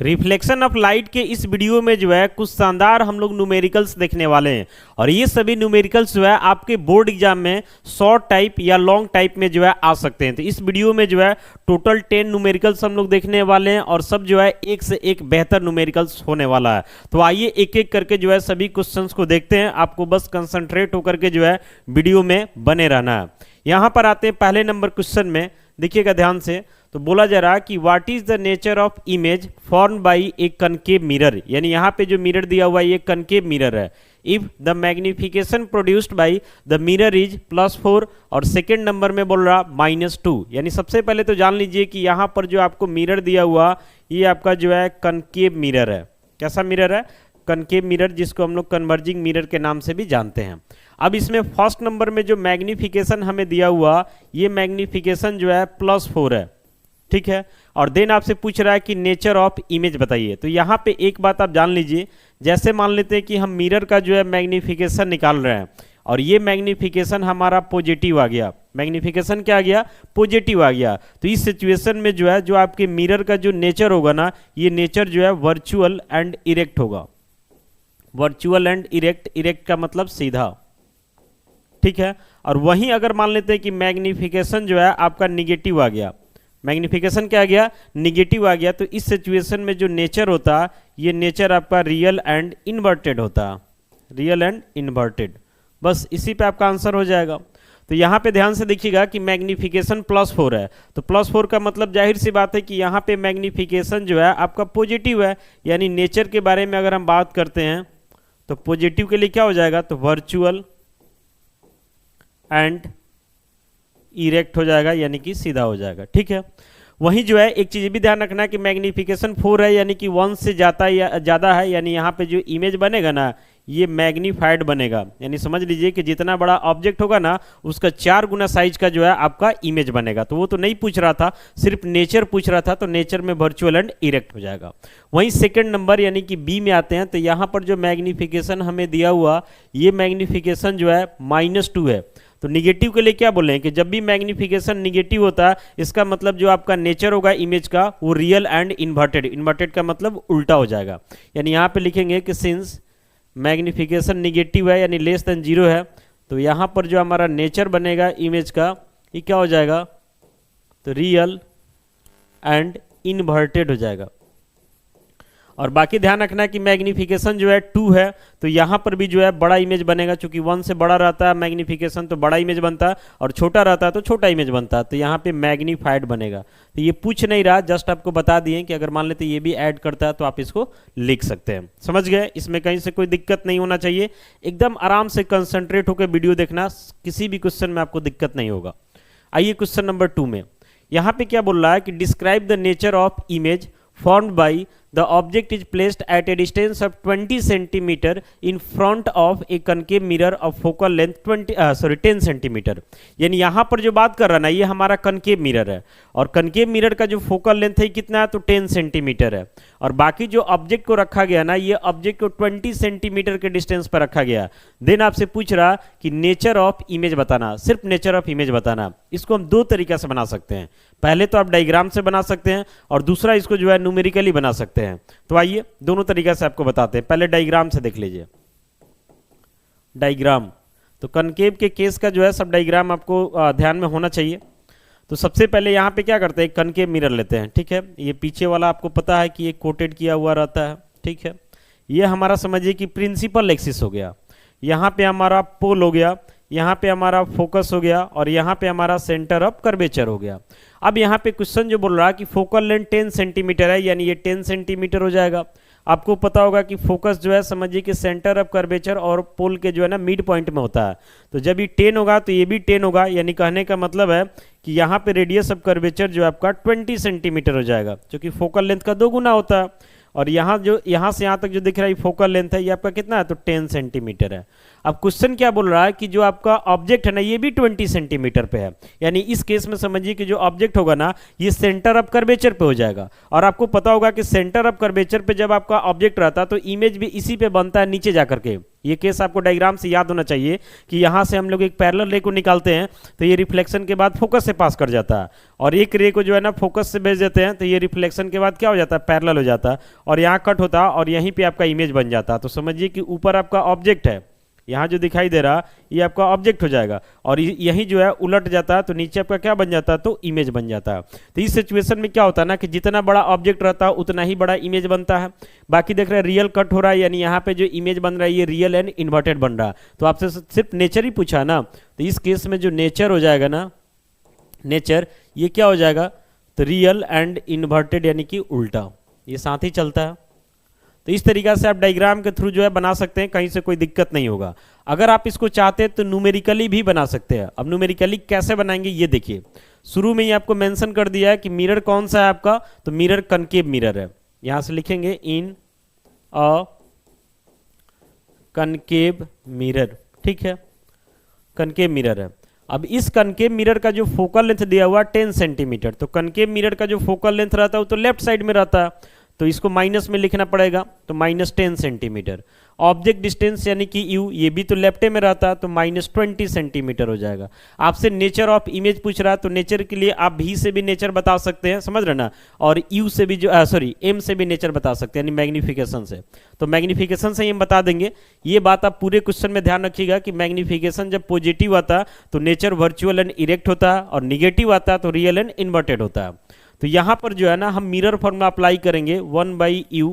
Reflection of light के इस video में जो है कुछ शानदार हम लोग न्यूमेरिकल्स देखने वाले हैं और ये सभी न्यूमेरिकल्स जो है आपके बोर्ड एग्जाम में शॉर्ट टाइप या लॉन्ग टाइप में जो है आ सकते हैं। तो इस वीडियो में जो है टोटल 10 न्यूमेरिकल्स हम लोग देखने वाले हैं और सब जो है एक से एक बेहतर न्यूमेरिकल्स होने वाला है। तो आइए एक एक करके जो है सभी क्वेश्चंस को देखते हैं। आपको बस कंसंट्रेट होकर के जो है वीडियो में बने रहना है। यहाँ पर आते हैं पहले नंबर क्वेश्चन में, देखिएगा ध्यान से। तो बोला जा रहा कि what is the nature of image form by A concave mirror, यानी यहाँ पे जो मिरर दिया हुआ है ये कनकेव मिरर है। If the magnification produced by the mirror is +4 और सेकेंड नंबर में बोल रहा -2। यानी सबसे पहले तो जान लीजिए कि यहाँ पर जो आपको मिरर दिया हुआ ये आपका जो है कनकेव मिरर है। कैसा मिरर है? कनकेव मिरर, जिसको हम लोग कन्वर्जिंग मिरर के नाम से भी जानते हैं। अब इसमें फर्स्ट नंबर में जो मैग्निफिकेशन हमें दिया हुआ ये मैग्निफिकेशन जो है +4 है, ठीक है। और देन आपसे पूछ रहा है कि नेचर ऑफ इमेज बताइए। तो यहाँ पे एक बात आप जान लीजिए, जैसे मान लेते हैं कि हम मिरर का जो है मैग्निफिकेशन निकाल रहे हैं और ये मैग्निफिकेशन हमारा पॉजिटिव आ गया। मैग्निफिकेशन क्या आ गया? पॉजिटिव आ गया। तो इस सिचुएशन में जो है जो आपके मिरर का जो नेचर होगा ना, ये नेचर जो है वर्चुअल एंड इरेक्ट होगा। वर्चुअल एंड इरेक्ट, इरेक्ट का मतलब सीधा, ठीक है। और वहीं अगर मान लेते हैं कि मैग्निफिकेशन जो है आपका निगेटिव आ गया, मैग्निफिकेशन क्या आ गया? निगेटिव आ गया। तो इस सिचुएशन में जो नेचर होता ये नेचर आपका रियल एंड इन्वर्टेड होता, रियल एंड इन्वर्टेड। बस इसी पे आपका आंसर हो जाएगा। तो यहाँ पे ध्यान से देखिएगा कि मैग्निफिकेशन +4 है, तो +4 का मतलब जाहिर सी बात है कि यहाँ पे मैग्निफिकेशन जो है आपका पॉजिटिव है। यानी नेचर के बारे में अगर हम बात करते हैं तो पॉजिटिव के लिए क्या हो जाएगा? तो वर्चुअल एंड इरेक्ट हो जाएगा, यानी कि सीधा हो जाएगा, ठीक है। वहीं जो है एक चीज भी ध्यान रखना कि मैग्निफिकेशन 4 है, यानी कि 1 से ज़्यादा है। यानी यहाँ पे जो इमेज बनेगा ना ये मैग्नीफाइड बनेगा। यानी समझ लीजिए कि जितना बड़ा ऑब्जेक्ट होगा ना उसका 4 गुना साइज का जो है आपका इमेज बनेगा। तो वो तो नहीं पूछ रहा था, सिर्फ नेचर पूछ रहा था, तो नेचर में वर्चुअल एंड इरेक्ट हो जाएगा। वहीं सेकंड नंबर यानी कि बी में आते हैं। तो यहाँ पर जो मैग्निफिकेशन हमें दिया हुआ ये मैग्निफिकेशन जो है -2 है। तो निगेटिव के लिए क्या बोले हैं कि जब भी मैग्निफिकेशन निगेटिव होता है इसका मतलब जो आपका नेचर होगा इमेज का वो रियल एंड इन्वर्टेड, इन्वर्टेड का मतलब उल्टा हो जाएगा। यानी यहाँ पे लिखेंगे कि सिंस मैग्निफिकेशन निगेटिव है यानी <0 है, तो यहाँ पर जो हमारा नेचर बनेगा इमेज का ये क्या हो जाएगा? तो रियल एंड इन्वर्टेड हो जाएगा। और बाकी ध्यान रखना कि मैग्निफिकेशन जो है 2 है, तो यहाँ पर भी जो है बड़ा इमेज बनेगा। चूंकि 1 से बड़ा रहता है मैग्निफिकेशन तो बड़ा इमेज बनता है, और छोटा रहता है तो छोटा इमेज बनता है। तो यहाँ पे मैग्नीफाइड बनेगा। तो ये पूछ नहीं रहा, जस्ट आपको बता दिए कि अगर मान लेते ये भी ऐड करता है तो आप इसको लिख सकते हैं। समझ गए? इसमें कहीं से कोई दिक्कत नहीं होना चाहिए। एकदम आराम से कंसंट्रेट होकर वीडियो देखना, किसी भी क्वेश्चन में आपको दिक्कत नहीं होगा। आइए क्वेश्चन नंबर 2 में, यहाँ पे क्या बोल रहा है कि describe the nature of image formed by the object is placed at a distance of 20 centimeter in front of a concave mirror of focal length 10 centimeter। यानी यहाँ पर जो बात कर रहा है ना ये हमारा कनकेव मिरर है, और कनकेव मिरर का जो फोकल लेंथ है कितना है? तो 10 सेंटीमीटर है। और बाकी जो ऑब्जेक्ट को रखा गया ना ये ऑब्जेक्ट को 20 सेंटीमीटर के डिस्टेंस पर रखा गया। देन आपसे पूछ रहा कि नेचर ऑफ इमेज बताना, सिर्फ नेचर ऑफ इमेज बताना। इसको हम 2 तरीका से बना सकते हैं। पहले तो आप डायग्राम से बना सकते हैं और दूसरा इसको जो है न्यूमेरिकली बना सकते हैं। तो आइए दोनों तरीका से आपको बताते हैं। पहले डायग्राम से देख लीजिए। डायग्राम तो कनकेव के केस का जो है सब डायग्राम आपको ध्यान में होना चाहिए। तो सबसे पहले यहाँ पे क्या करते हैं, कनकेव मिरर लेते हैं, ठीक है। ये पीछे वाला आपको पता है कि ये कोटेड किया हुआ रहता है, ठीक है। ये हमारा समझिए कि प्रिंसिपल एक्सिस हो गया, यहाँ पे हमारा पोल हो गया, यहाँ पे हमारा फोकस हो गया, और यहाँ पे हमारा सेंटर ऑफ कर्वेचर हो गया। अब यहाँ पे क्वेश्चन जो बोल रहा है कि फोकल लेंथ 10 सेंटीमीटर है, यानी ये 10 सेंटीमीटर हो जाएगा। आपको पता होगा कि फोकस जो है समझिए कि सेंटर ऑफ कर्वेचर और पोल के जो है ना मिड पॉइंट में होता है। तो जब ये 10 होगा तो ये भी 10 होगा। यानी कहने का मतलब है कि यहाँ पे रेडियस ऑफ कर्वेचर जो है आपका 20 सेंटीमीटर हो जाएगा, क्योंकि फोकल लेंथ का 2 गुना होता है। और यहाँ से यहाँ तक जो दिख रहा है फोकल लेंथ है ये आपका कितना है? तो 10 सेंटीमीटर है। अब क्वेश्चन क्या बोल रहा है कि जो आपका ऑब्जेक्ट है ना ये भी 20 सेंटीमीटर पे है। यानी इस केस में समझिए कि जो ऑब्जेक्ट होगा ना ये सेंटर ऑफ कर्वेचर पे हो जाएगा। और आपको पता होगा कि सेंटर ऑफ कर्वेचर पे जब आपका ऑब्जेक्ट रहता है तो इमेज भी इसी पे बनता है नीचे जा करके। ये केस आपको डायग्राम से याद होना चाहिए कि यहाँ से हम लोग एक पैरेलल रे को निकालते हैं तो ये रिफ्लेक्शन के बाद फोकस से पास कर जाता है, और एक रे को जो है ना फोकस से भेज देते हैं तो ये रिफ्लेक्शन के बाद क्या हो जाता है, पैरेलल हो जाता है, और यहाँ कट होता है और यहीं पे आपका इमेज बन जाता है। तो समझिए कि ऊपर आपका ऑब्जेक्ट है, यहाँ जो दिखाई दे रहा ये आपका ऑब्जेक्ट हो जाएगा, और यही जो है उलट जाता है तो नीचे आपका क्या बन जाता है, तो इमेज बन जाता है। तो इस सिचुएशन में क्या होता है ना कि जितना बड़ा ऑब्जेक्ट रहता है उतना ही बड़ा इमेज बनता है। बाकी देख रहे हैं रियल कट हो रहा है, यानी यहाँ पे जो इमेज बन रहा है ये रियल एंड इन्वर्टेड बन रहा है। तो आपसे सिर्फ नेचर ही पूछा ना, तो इस केस में जो नेचर हो जाएगा ना, नेचर ये क्या हो जाएगा, तो रियल एंड इन्वर्टेड यानी कि उल्टा, ये साथ ही चलता है। तो इस तरीका से आप डायग्राम के थ्रू जो है बना सकते हैं, कहीं से कोई दिक्कत नहीं होगा। अगर आप इसको चाहते हैं तो न्यूमेरिकली भी बना सकते हैं। अब न्यूमेरिकली कैसे बनाएंगे ये देखिए, शुरू में ही आपको मेंशन कर दिया है कि मिरर कौन सा है आपका, तो मिरर कनकेव मिरर है। यहां से लिखेंगे इन अ कनकेव मिरर, ठीक है, कनकेव मिरर है। अब इस कनकेव मिरर का जो फोकल लेंथ दिया हुआ 10 सेंटीमीटर, तो कनकेव मिरर का जो फोकल लेंथ रहता है वो तो लेफ्ट साइड में रहता है, तो इसको माइनस में लिखना पड़ेगा, तो -10 सेंटीमीटर। ऑब्जेक्ट डिस्टेंस यानी कि यू, ये भी तो लेफ्ट में रहता है, तो -20 सेंटीमीटर हो जाएगा। आपसे नेचर ऑफ इमेज पूछ रहा है, तो नेचर के लिए आप भी से भी नेचर बता सकते हैं, समझ रहे ना, और यू से भी जो सॉरी एम से भी नेचर बता सकते हैं, यानी मैग्निफिकेशन से। तो मैग्निफिकेशन से ही हम बता देंगे। ये बात आप पूरे क्वेश्चन में ध्यान रखिएगा कि मैग्निफिकेशन जब पॉजिटिव आता है तो नेचर वर्चुअल एंड इरेक्ट होता है, और निगेटिव आता है तो रियल एंड इन्वर्टेड होता है। तो यहाँ पर जो है ना हम मिरर फॉर्मूला अप्लाई करेंगे, 1/u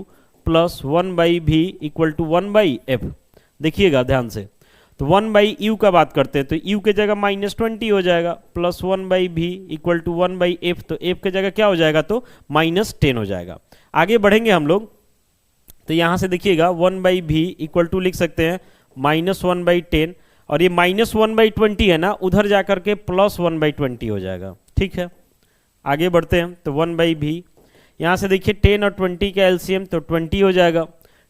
plus 1/v equal to 1/f। देखिएगा ध्यान से, तो 1/u का बात करते हैं तो u के जगह -20 हो जाएगा, plus 1/v equal to 1/f, तो f के जगह क्या हो जाएगा, तो -10 हो जाएगा। आगे बढ़ेंगे हम लोग, तो यहाँ से देखिएगा 1/v इक्वल टू लिख सकते हैं -1/10, और ये -1/20 है ना, उधर जाकर के +1/20 हो जाएगा, ठीक है। आगे बढ़ते हैं, तो 1/v, यहाँ से देखिए 10 और 20 का एलसीएम तो 20 हो जाएगा,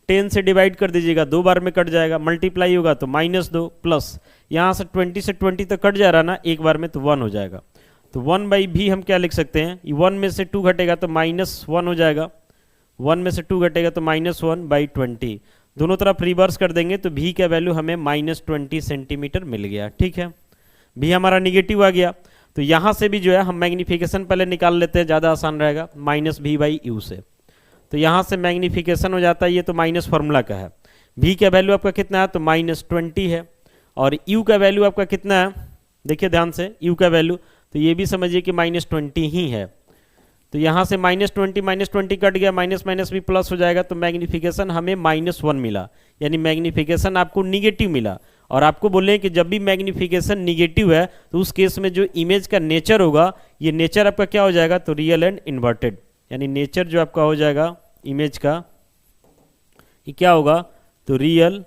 10 से डिवाइड कर दीजिएगा, 2 बार में कट जाएगा, मल्टीप्लाई होगा तो -2, प्लस यहाँ से 20 से 20 तो कट जा रहा ना एक बार में, तो 1 हो जाएगा। तो 1/v हम क्या लिख सकते हैं, 1 में से 2 घटेगा तो -1 हो जाएगा, 1 में से 2 घटेगा तो -1/20, दोनों तरफ रिवर्स कर देंगे तो v का वैल्यू हमें -20 सेंटीमीटर मिल गया, ठीक है। v हमारा निगेटिव आ गया, तो यहाँ से भी जो है हम मैग्निफिकेशन पहले निकाल लेते हैं, ज़्यादा आसान रहेगा, -v/u से। तो यहाँ से मैग्निफिकेशन हो जाता है, ये तो माइनस फार्मूला का है। v का वैल्यू आपका कितना है, तो -20 है, और u का वैल्यू आपका कितना है, देखिए ध्यान से, u का वैल्यू तो ये भी समझिए कि -20 ही है। तो यहाँ से -20 कट गया, माइनस माइनस भी प्लस हो जाएगा, तो मैग्निफिकेशन हमें -1 मिला, यानी मैग्निफिकेशन आपको निगेटिव मिला। और आपको बोले कि जब भी मैग्निफिकेशन निगेटिव है तो उस केस में जो इमेज का नेचर होगा, ये नेचर आपका क्या हो जाएगा, तो रियल एंड इन्वर्टेड, यानी नेचर जो आपका हो जाएगा इमेज का, ये क्या होगा, तो रियल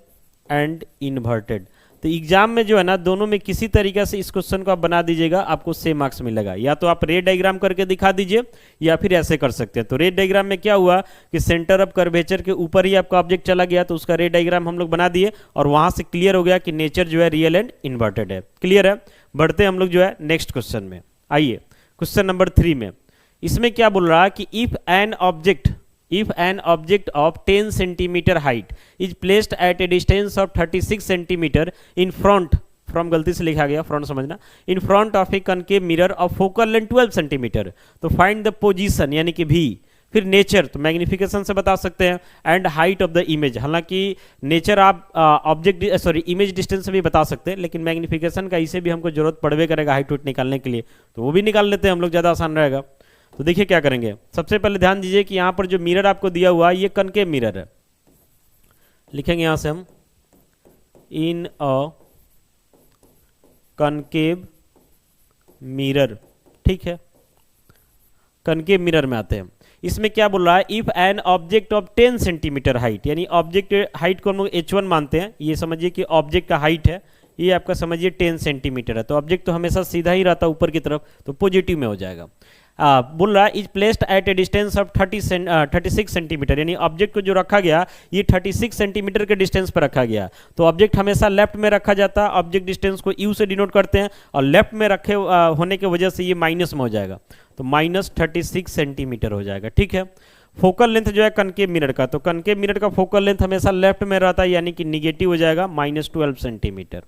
एंड इन्वर्टेड। तो एग्जाम में जो है ना दोनों में किसी तरीके से इस क्वेश्चन को आप बना दीजिएगा, आपको सेम मार्क्स मिलेगा। या तो आप रे डायग्राम करके दिखा दीजिए, या फिर ऐसे कर सकते हैं। तो रे डायग्राम में क्या हुआ कि सेंटर ऑफ कर्वेचर के ऊपर ही आपका ऑब्जेक्ट चला गया, तो उसका रे डायग्राम हम लोग बना दिए, और वहां से क्लियर हो गया कि नेचर जो है रियल एंड इन्वर्टेड है। क्लियर है। बढ़ते हम लोग जो है नेक्स्ट क्वेश्चन में। आइए क्वेश्चन नंबर 3 में, इसमें क्या बोल रहा है कि if an object of 10 centimeter height is placed at a distance of 36 centimeter in front, from गलती से लिखा गया, फ्रंट समझना, in front of a concave mirror of focal length 12 centimeter, तो find the position यानी कि v, फिर nature तो मैग्निफिकेशन से बता सकते हैं, and height of the image, हालांकि नेचर आप इमेज डिस्टेंस से भी बता सकते हैं, लेकिन मैग्निफिकेशन का इसे भी हमको जरूरत पड़वे करेगा हाइट वेट निकालने के लिए, तो वो भी निकाल लेते हैं हम लोग, ज़्यादा आसान रहेगा। तो देखिए क्या करेंगे, सबसे पहले ध्यान दीजिए कि यहाँ पर जो मिरर आपको दिया हुआ है ये कनकेव मिरर है, लिखेंगे यहाँ से हम इन अ कनकेव मिरर, ठीक है। कनकेव मिरर में आते हैं, इसमें क्या बोल रहा है, if an object of 10 centimetre height, यानी ऑब्जेक्ट हाइट को हम लोग h1 मानते हैं, ये समझिए कि ऑब्जेक्ट का हाइट है, ये आपका समझिए 10 सेंटीमीटर है, तो ऑब्जेक्ट तो हमेशा सीधा ही रहता है ऊपर की तरफ, तो पॉजिटिव में हो जाएगा। बोल रहा है is placed at a distance of 36 centimetre, यानी ऑब्जेक्ट को जो रखा गया ये 36 सेंटीमीटर के डिस्टेंस पर रखा गया, तो ऑब्जेक्ट हमेशा लेफ्ट में रखा जाता है, ऑब्जेक्ट डिस्टेंस को यू से डिनोट करते हैं, और लेफ्ट में रखे होने की वजह से ये माइनस में हो जाएगा, तो -36 सेंटीमीटर हो जाएगा, ठीक है। फोकल लेंथ जो है कनकेव मिरर का, तो कनकेव मिरर का फोकल लेंथ हमेशा लेफ्ट में रहता है, यानी कि निगेटिव हो जाएगा -12 सेंटीमीटर।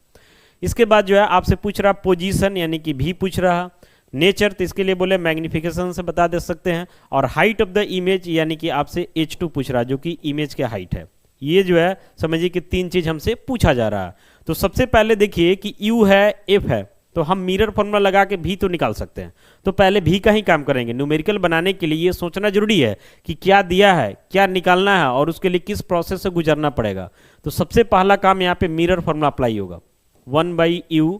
इसके बाद जो है आपसे पूछ रहा पोजीशन, यानी कि भी पूछ रहा, नेचर, तो इसके लिए बोले मैग्निफिकेशन से बता दे सकते हैं, और हाइट ऑफ द इमेज, यानी कि आपसे H2 पूछ रहा, जो कि इमेज के हाइट है। ये जो है समझिए कि 3 चीज हमसे पूछा जा रहा है। तो सबसे पहले देखिए कि U है, F है, तो हम मिरर फॉर्मूला लगा के भी तो निकाल सकते हैं। तो पहले भी का ही काम करेंगे। न्यूमेरिकल बनाने के लिए ये सोचना जरूरी है कि क्या दिया है, क्या निकालना है, और उसके लिए किस प्रोसेस से गुजरना पड़ेगा। तो सबसे पहला काम यहाँ पे मिरर फॉर्मूला अप्लाई होगा, 1/u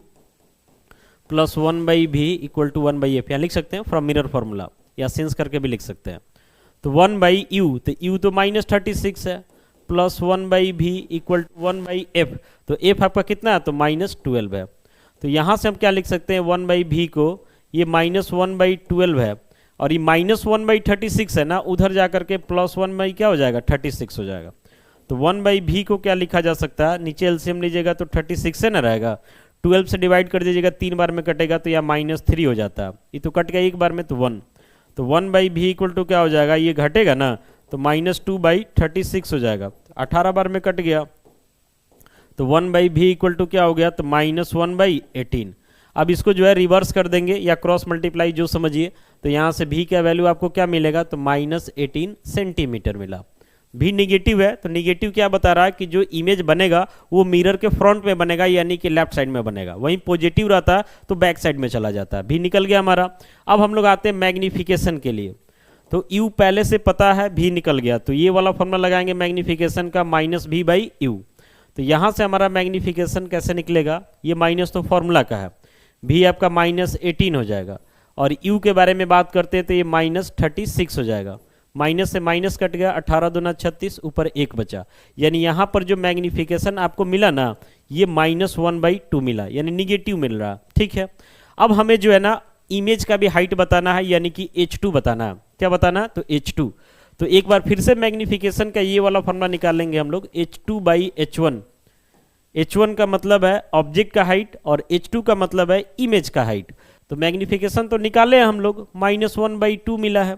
plus 1/v equal to 1/f, यहाँ लिख सकते हैं फ्रॉम मिरर फॉर्मूला, या सेंस करके भी लिख सकते हैं। तो 1/u, तो u तो -36 है, plus 1/v equal to 1/f, तो f आपका कितना है, तो -12 है। तो यहाँ से हम क्या लिख सकते हैं, 1/v को, ये -1/12 है, और ये -1/36 है ना, उधर जा करके +1 क्या हो जाएगा, 36 हो जाएगा। तो 1/v को क्या लिखा जा सकता है, नीचे एलसीएम लीजिएगा तो 36 से ना रहेगा, 12 से डिवाइड कर दीजिएगा, 3 बार में कटेगा तो यह -3 हो जाता है, ये तो कट गया एक बार में, तो 1, तो 1/v इक्वल टू क्या हो जाएगा, ये घटेगा ना, तो -2/36 हो जाएगा, 18 बार में कट गया, तो 1/v इक्वल टू क्या हो गया, तो -1/18। अब इसको जो है रिवर्स कर देंगे या क्रॉस मल्टीप्लाई जो समझिए, तो यहाँ से v का वैल्यू आपको क्या मिलेगा, तो -18 सेंटीमीटर मिला। भी निगेटिव है, तो निगेटिव क्या बता रहा है कि जो इमेज बनेगा वो मिरर के फ्रंट में बनेगा, यानी कि लेफ्ट साइड में बनेगा। वहीं पॉजिटिव रहता है तो बैक साइड में चला जाता है। भी निकल गया हमारा। अब हम लोग आते हैं मैग्निफिकेशन के लिए। तो u पहले से पता है, भी निकल गया, तो ये वाला फॉर्मूला लगाएंगे मैग्निफिकेशन का, -v/u। तो यहाँ से हमारा मैग्निफिकेशन कैसे निकलेगा, ये माइनस तो फॉर्मूला का है, भी आपका -18 हो जाएगा, और u के बारे में बात करते हैं तो ये -36 हो जाएगा। माइनस से माइनस कट गया, 18 दूना 36, ऊपर 1 बचा, यानी यहाँ पर जो मैग्निफिकेशन आपको मिला ना, ये -1/2 मिला, यानी निगेटिव मिल रहा। ठीक है, अब हमें जो है ना इमेज का भी हाइट बताना है, यानी कि H2 बताना है। क्या बताना है, तो H2। तो एक बार फिर से मैग्निफिकेशन का ये वाला फॉर्मूला निकाल लेंगे हम लोग, H2/H1। H1 का मतलब है ऑब्जेक्ट का हाइट, और H2 का मतलब है इमेज का हाइट। तो मैग्निफिकेशन तो निकाले हैं हम लोग, -1/2 मिला है।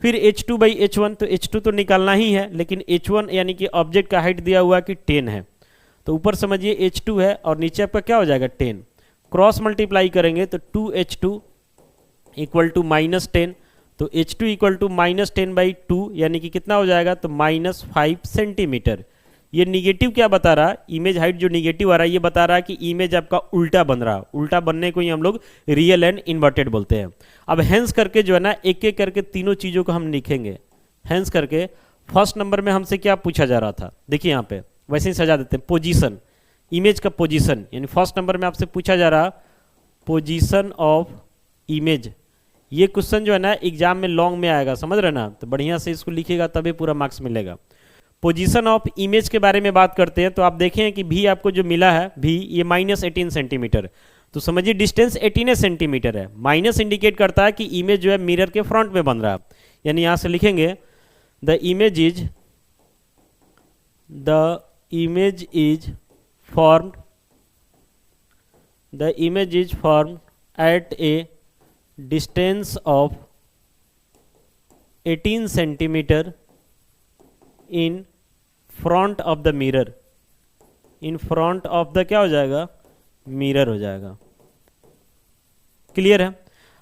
फिर H2/H1, तो H2 तो निकालना ही है, लेकिन H1 यानी कि ऑब्जेक्ट का हाइट दिया हुआ कि 10 है, तो ऊपर समझिए H2 है और नीचे आपका क्या हो जाएगा, 10। क्रॉस मल्टीप्लाई करेंगे तो 2H2 इक्वल टू -10, तो H2 इक्वल टू -10/2, यानी कि कितना हो जाएगा, तो -5 सेंटीमीटर। ये निगेटिव क्या बता रहा है, इमेज हाइट जो निगेटिव आ रहा है, ये बता रहा है कि इमेज आपका उल्टा बन रहा है। उल्टा बनने को ही हम लोग रियल एंड इन्वर्टेड बोलते हैं। अब हेंस करके जो है ना, एक एक करके तीनों चीज़ों को हम लिखेंगे। हेंस करके फर्स्ट नंबर में हमसे क्या पूछा जा रहा था, देखिए यहाँ पे वैसे ही सजा देते हैं, पोजीशन, इमेज का पोजीशन, यानी फर्स्ट नंबर में आपसे पूछा जा रहा पोजीशन ऑफ इमेज। ये क्वेश्चन जो है ना एग्जाम में लॉन्ग में आएगा, समझ रहे ना, तो बढ़िया से इसको लिखेगा तभी पूरा मार्क्स मिलेगा। पोजीशन ऑफ इमेज के बारे में बात करते हैं, तो आप देखें कि भी आपको जो मिला है, भी ये -18 सेंटीमीटर, तो समझिए डिस्टेंस 18 सेंटीमीटर है। माइनस इंडिकेट करता है कि इमेज जो है मिरर के फ्रंट में बन रहा है, यानी यहां से लिखेंगे the image is formed at a distance of 18 centimetre in front of the mirror. In front of the क्या हो जाएगा, मिरर हो जाएगा। क्लियर है।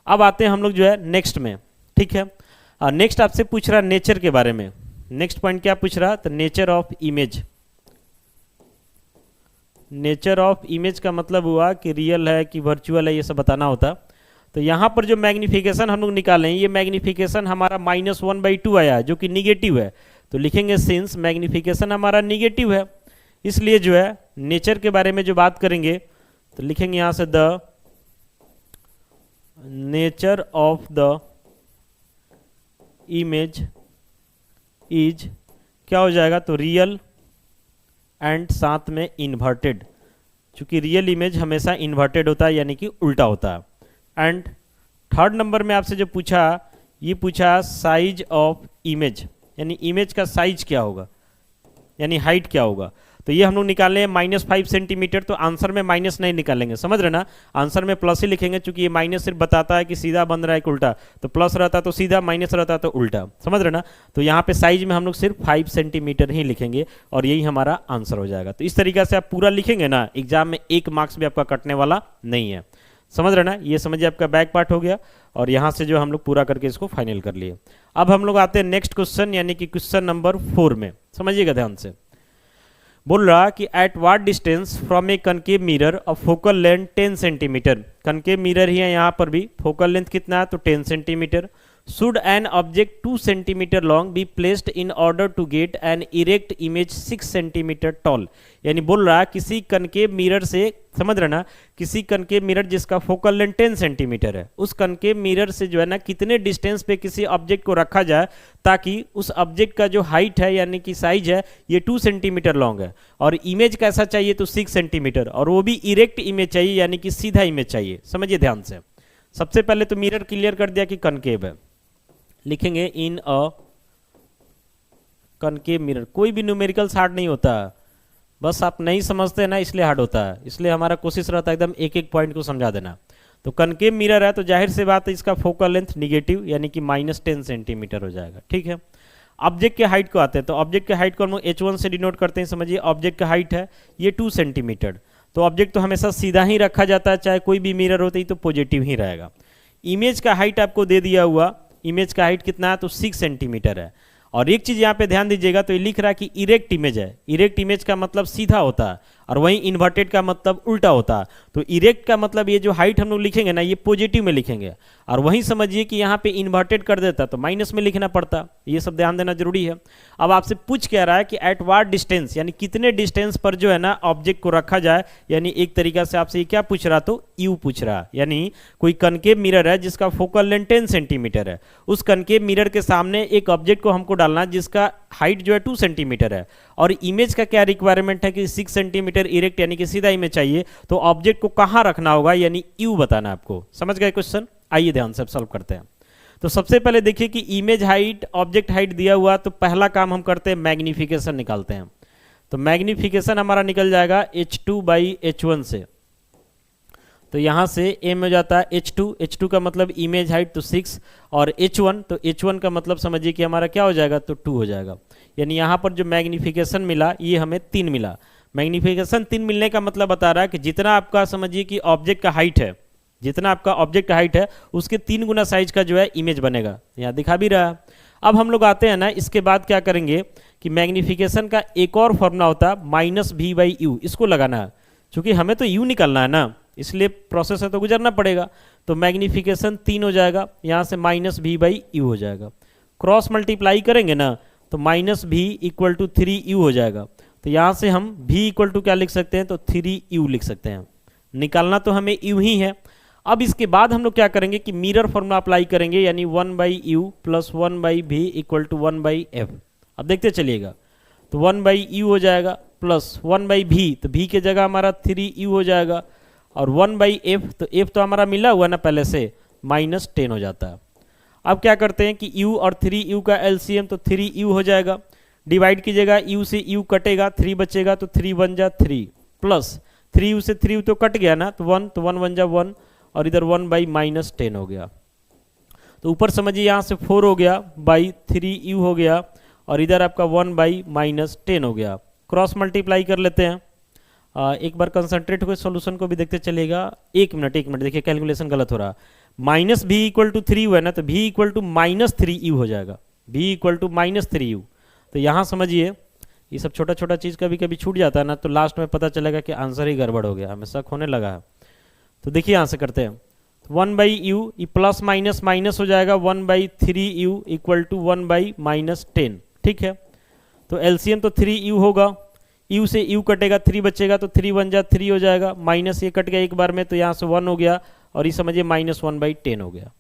अब आते हैं हम लोग जो है नेक्स्ट में। ठीक है, नेक्स्ट आपसे पूछ रहा नेचर के बारे में। नेक्स्ट पॉइंट क्या पूछ रहा, तो nature of image. Nature of image का मतलब हुआ कि रियल है कि वर्चुअल है, ये सब बताना होता। तो यहाँ पर जो मैग्निफिकेशन हम लोग निकाले हैं, ये मैग्निफिकेशन हमारा -1/2 आया है, जो कि निगेटिव है। तो लिखेंगे सिंस मैग्निफिकेशन हमारा निगेटिव है, इसलिए जो है नेचर के बारे में जो बात करेंगे तो लिखेंगे यहाँ से the nature of the image is क्या हो जाएगा, तो रियल एंड साथ में इन्वर्टेड, चूंकि रियल इमेज हमेशा इन्वर्टेड होता है, यानी कि उल्टा होता है। एंड थर्ड नंबर में आपसे जो पूछा, ये पूछा साइज ऑफ इमेज, यानी इमेज का साइज क्या होगा, यानी हाइट क्या होगा। तो ये हम लोग निकाले हैं -5 सेंटीमीटर, तो आंसर में माइनस नहीं निकालेंगे, समझ रहे ना, आंसर में प्लस ही लिखेंगे, क्योंकि ये माइनस सिर्फ बताता है कि सीधा बन रहा है कि उल्टा, तो प्लस रहता तो सीधा, माइनस रहता तो उल्टा, समझ रहे ना। तो यहाँ पे साइज में हम लोग सिर्फ 5 सेंटीमीटर ही लिखेंगे और यही हमारा आंसर हो जाएगा। तो इस तरीके से आप पूरा लिखेंगे ना, एग्जाम में 1 मार्क्स भी आपका कटने वाला नहीं है, समझ रहे ना। ये समझिए आपका बैक पार्ट हो गया और यहाँ से जो हम लोग पूरा करके इसको फाइनल कर लिए। अब हम लोग आते हैं नेक्स्ट क्वेश्चन, यानी कि क्वेश्चन नंबर 4 में, समझिएगा ध्यान से। बोल रहा कि at what distance from a concave mirror a focal length 10 centimetre, concave mirror ही है यहाँ पर भी, फोकल लेंथ कितना है तो 10 centimetre. Should an object 2 centimetre long be placed in order to get an erect image 6 centimetre tall, यानी बोल रहा किसी कनकेव मिरर से, समझ रहे ना, किसी कनकेव मिरर जिसका फोकल लेंथ 10 सेंटीमीटर है, उस कनकेव मिरर से जो है ना कितने डिस्टेंस पे किसी ऑब्जेक्ट को रखा जाए ताकि उस ऑब्जेक्ट का जो हाइट है यानी कि साइज है ये 2 सेंटीमीटर लॉन्ग है और इमेज कैसा चाहिए तो 6 सेंटीमीटर, और वो भी इरेक्ट इमेज चाहिए यानी कि सीधा इमेज चाहिए। समझिए ध्यान से, सबसे पहले तो मिरर क्लियर कर दिया कि कनकेव है, लिखेंगे इन अ कनकेव मिरर। कोई भी न्यूमेरिकल्स हार्ड नहीं होता, बस आप नहीं समझते ना इसलिए हार्ड होता है, इसलिए हमारा कोशिश रहता है एकदम एक एक पॉइंट को समझा देना। तो कनकेव मिरर है तो जाहिर से बात है इसका फोकल लेंथ निगेटिव यानी कि -10 सेंटीमीटर हो जाएगा, ठीक है। ऑब्जेक्ट के हाइट को आते हैं, तो ऑब्जेक्ट के हाइट को हम लोग H1 से डिनोट करते हैं। समझिए ऑब्जेक्ट का हाइट है ये 2 सेंटीमीटर, तो ऑब्जेक्ट तो हमेशा सीधा ही रखा जाता है, चाहे कोई भी मिरर होते ही तो पॉजिटिव ही रहेगा। इमेज का हाइट आपको दे दिया हुआ, इमेज का हाइट कितना है तो 6 सेंटीमीटर है। और एक चीज यहाँ पे ध्यान दीजिएगा, तो ये लिख रहा है कि इरेक्ट इमेज है, इरेक्ट इमेज का मतलब सीधा होता है और वहीं इन्वर्टेड का मतलब उल्टा होता है। तो इरेक्ट का मतलब ये जो हाइट हम लोग लिखेंगे ना ये पॉजिटिव में लिखेंगे, और वहीं समझिए कि यहाँ पे इन्वर्टेड कर देता तो माइनस में लिखना पड़ता, ये सब ध्यान देना जरूरी है। अब आपसे पूछ कह रहा है कि एट व्हाट डिस्टेंस, यानी कितने डिस्टेंस पर जो है ना ऑब्जेक्ट को रखा जाए, यानी एक तरीका से आपसे ये क्या पूछ रहा तो यू पूछ रहा, यानी कोई कनकेव मिरर है जिसका फोकल लेंथ 10 सेंटीमीटर है, उस कनकेव मिरर के सामने एक ऑब्जेक्ट को हमको डालना जिसका हाइट जो है 2 सेंटीमीटर है, और इमेज का क्या रिक्वायरमेंट है कि 6 सेंटीमीटर इरेक्ट यानी कि सीधा इमेज चाहिए, तो ऑब्जेक्ट को कहां रखना होगा यानी यू बताना आपको। समझ गए क्वेश्चन? आइए ध्यान से सॉल्व करते हैं। तो सबसे पहले देखिए कि इमेज हाइट, ऑब्जेक्ट हाइट दिया हुआ, तो पहला काम हम करते हैं मैग्निफिकेशन निकालते हैं। तो मैग्निफिकेशन हमारा निकल जाएगा H2/H1 से, तो यहाँ से m हो जाता है H2 का मतलब इमेज हाइट तो 6, और H1 तो H1 का मतलब समझिए कि हमारा क्या हो जाएगा तो 2 हो जाएगा। यानी यहाँ पर जो मैग्निफिकेशन मिला ये हमें 3 मिला। मैग्निफिकेशन 3 मिलने का मतलब बता रहा है कि जितना आपका समझिए कि ऑब्जेक्ट का हाइट है, जितना आपका ऑब्जेक्ट का हाइट है उसके 3 गुना साइज का जो है इमेज बनेगा, यहाँ दिखा भी रहा है। अब हम लोग आते हैं ना, इसके बाद क्या करेंगे कि मैग्निफिकेशन का एक और फॉर्मूला होता है -v/u, इसको लगाना है, चूंकि हमें तो u निकालना है ना, इसलिए प्रोसेस से तो गुजरना पड़ेगा। तो मैग्निफिकेशन 3 हो जाएगा, यहाँ से -v/u हो जाएगा, क्रॉस मल्टीप्लाई करेंगे ना तो -v = 3u हो जाएगा। तो यहाँ से हम v = क्या लिख सकते हैं तो 3u लिख सकते हैं, निकालना तो हमें u ही है। अब इसके बाद हम लोग क्या करेंगे कि मिरर फॉर्मूला अप्लाई करेंगे, यानी 1/u + 1/v = 1/f। अब देखते चलिएगा, तो 1/u हो जाएगा प्लस 1/v, तो v के जगह हमारा 3u हो जाएगा, और 1/f, तो f तो हमारा मिला हुआ ना पहले से, -10 हो जाता है। अब क्या करते हैं कि u और 3u का LCM, तो 3u हो जाएगा, डिवाइड कीजिएगा, u से u कटेगा, 3 बचेगा, तो 3 × 1 = 3, प्लस 3u से 3u तो कट गया ना, तो 1, तो 1 × 1 = 1, और इधर 1/-10 हो गया। तो ऊपर समझिए यहाँ से 4 हो गया, बाई 3u हो गया, और इधर आपका 1/-10 हो गया। क्रॉस मल्टीप्लाई कर लेते हैं, एक बार कंसंट्रेट होकर सॉल्यूशन को भी देखते चलेगा। एक मिनट देखिए कैलकुलेशन गलत हो रहा, -v = 3u है ना, तो v = -3u हो जाएगा, v = -3u। तो यहाँ समझिए ये सब छोटा छोटा चीज़ कभी कभी छूट जाता है ना, तो लास्ट में पता चलेगा कि आंसर ही गड़बड़ हो गया, हमें शक होने लगा है। तो देखिए यहाँ से करते हैं, 1/u, ये प्लस माइनस माइनस हो जाएगा, 1/3u = 1/-10, ठीक है। तो एलसीएम तो 3u होगा, u से u कटेगा, 3 बचेगा, तो 3 × 1 = 3 हो जाएगा, माइनस ये कट गया एक बार में, तो यहाँ से 1 हो गया, और ये समझिए -1/10 हो गया।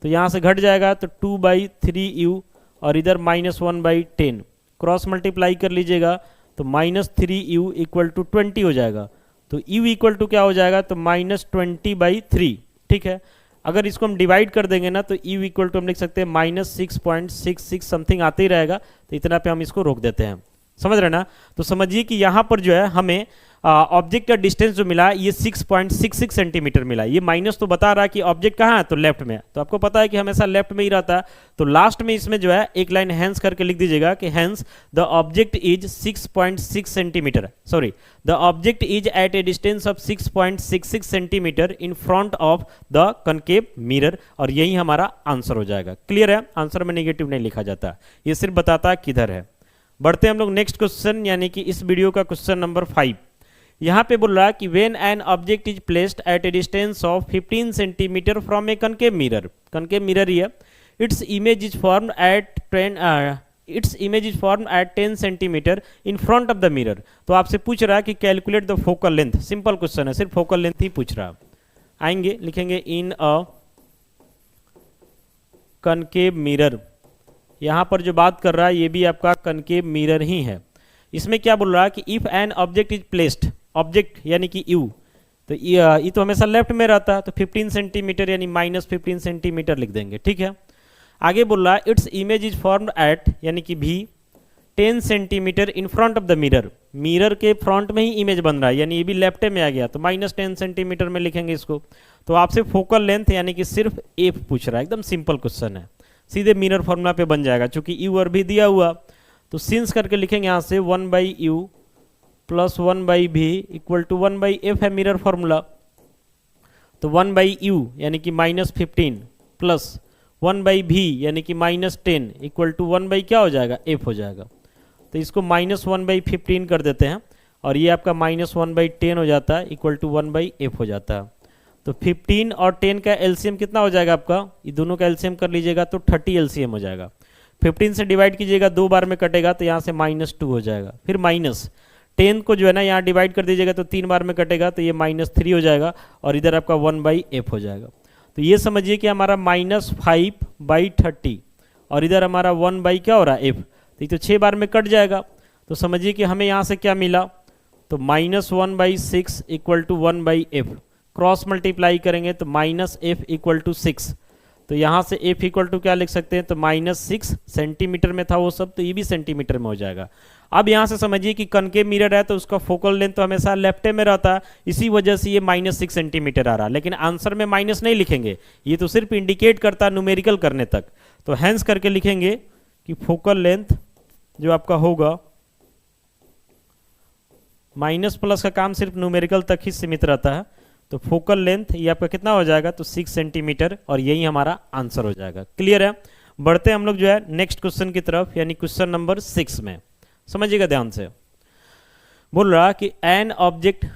तो यहाँ से घट जाएगा, तो 2/3u, और इधर -1/10, क्रॉस मल्टीप्लाई कर लीजिएगा, तो -3u = 20 हो जाएगा। तो u = क्या हो जाएगा तो -20/3, ठीक है। अगर इसको हम डिवाइड कर देंगे ना, तो u = हम लिख सकते हैं -6.66 समथिंग आते ही रहेगा, तो इतना पे हम इसको रोक देते हैं। समझ रहे ना। तो समझिए कि यहाँ पर जो है हमें ऑब्जेक्ट का डिस्टेंस जो मिला ये 6.66 सेंटीमीटर मिला। ये माइनस तो बता रहा है कि ऑब्जेक्ट कहाँ है, तो लेफ्ट में है, तो आपको पता है कि हमेशा लेफ्ट में ही रहता है। तो लास्ट में इसमें जो है एक लाइन हैंस करके लिख दीजिएगा कि hence the object is 6.6 centimetre, sorry the object is at a distance of 6.66 centimetre in front of the concave mirror, और यही हमारा आंसर हो जाएगा। क्लियर है, आंसर में नेगेटिव नहीं लिखा जाता, ये सिर्फ बताता है किधर है। बढ़ते हैं हम लोग नेक्स्ट क्वेश्चन, यानी कि इस वीडियो का क्वेश्चन नंबर 5। यहाँ पे बोल रहा है कि when an object is placed at a distance of 15 centimetre from a concave mirror ही है, its image is formed at 10 centimetre in front of the mirror. तो आपसे पूछ रहा है कि calculate the focal length, simple question है, सिर्फ फोकल लेंथ ही पूछ रहा है। आएंगे, लिखेंगे इन अ कनकेव मिरर, यहाँ पर जो बात कर रहा है ये भी आपका कनकेव मिरर ही है। इसमें क्या बोल रहा है कि if N object is placed, object यानी कि यू, तो ये तो हमेशा लेफ्ट में रहता है, तो 15 सेंटीमीटर यानी -15 सेंटीमीटर लिख देंगे, ठीक है। आगे बोल रहा है its image is formed eight, यानी कि भी 10 centimetre in front of the mirror, mirror के फ्रंट में ही इमेज बन रहा है, यानी ये भी लेफ्ट में आ गया, तो -10 सेंटीमीटर में लिखेंगे इसको। तो आपसे फोकल लेंथ यानी कि सिर्फ एफ पूछ रहा है, एकदम सिंपल क्वेश्चन है, सीधे मिरर फॉर्मूला पे बन जाएगा, चूंकि यू और भी दिया हुआ, तो सिंस करके लिखेंगे यहाँ से 1/u plus 1/v equal to 1/f है मिरर फॉर्मूला। तो 1/u यानी कि -15 प्लस 1/v यानी कि -10 इक्वल टू 1 क्या हो जाएगा, f हो जाएगा। तो इसको -1/15 कर देते हैं, और ये आपका -1/10 हो जाता है इक्वल टू 1/f हो जाता है। तो 15 और 10 का एलसीएम कितना हो जाएगा आपका, ये दोनों का एलसीएम कर लीजिएगा तो 30 एलसीएम हो जाएगा। 15 से डिवाइड कीजिएगा, 2 बार में कटेगा, तो यहाँ से -2 हो जाएगा। फिर -10 को जो है ना यहाँ डिवाइड कर दीजिएगा, तो 3 बार में कटेगा, तो ये -3 हो जाएगा, और इधर आपका 1/f हो जाएगा। तो ये समझिए कि हमारा -5/30, और इधर हमारा 1 क्या हो रहा है, f, तो ये तो 6 बार में कट जाएगा। तो समझिए कि हमें यहाँ से क्या मिला, तो -1/6 equal to 1/f, cross multiply करेंगे तो -f इक्वल टू 6, तो यहाँ से f इक्वल टू क्या लिख सकते हैं, तो -6 सेंटीमीटर में था वो सब, तो ये भी सेंटीमीटर में हो जाएगा। अब यहाँ से समझिए कि कनकेव मिरर है, तो उसका फोकल लेंथ तो हमेशा लेफ्ट में रहता है, इसी वजह से ये -6 सेंटीमीटर आ रहा है, लेकिन आंसर में माइनस नहीं लिखेंगे, ये तो सिर्फ इंडिकेट करता है न्यूमेरिकल करने तक। तो हैंस करके लिखेंगे कि फोकल लेंथ जो आपका होगा, माइनस प्लस का काम सिर्फ न्यूमेरिकल तक ही सीमित रहता है, तो फोकल लेंथ ये आपका कितना हो जाएगा, तो 6 सेंटीमीटर, और यही हमारा आंसर हो जाएगा। क्लियर है। बढ़ते हम लोग जो है नेक्स्ट क्वेश्चन की तरफ, यानी क्वेश्चन नंबर 6 में, समझिएगा ध्यान से। बोल रहा कि an object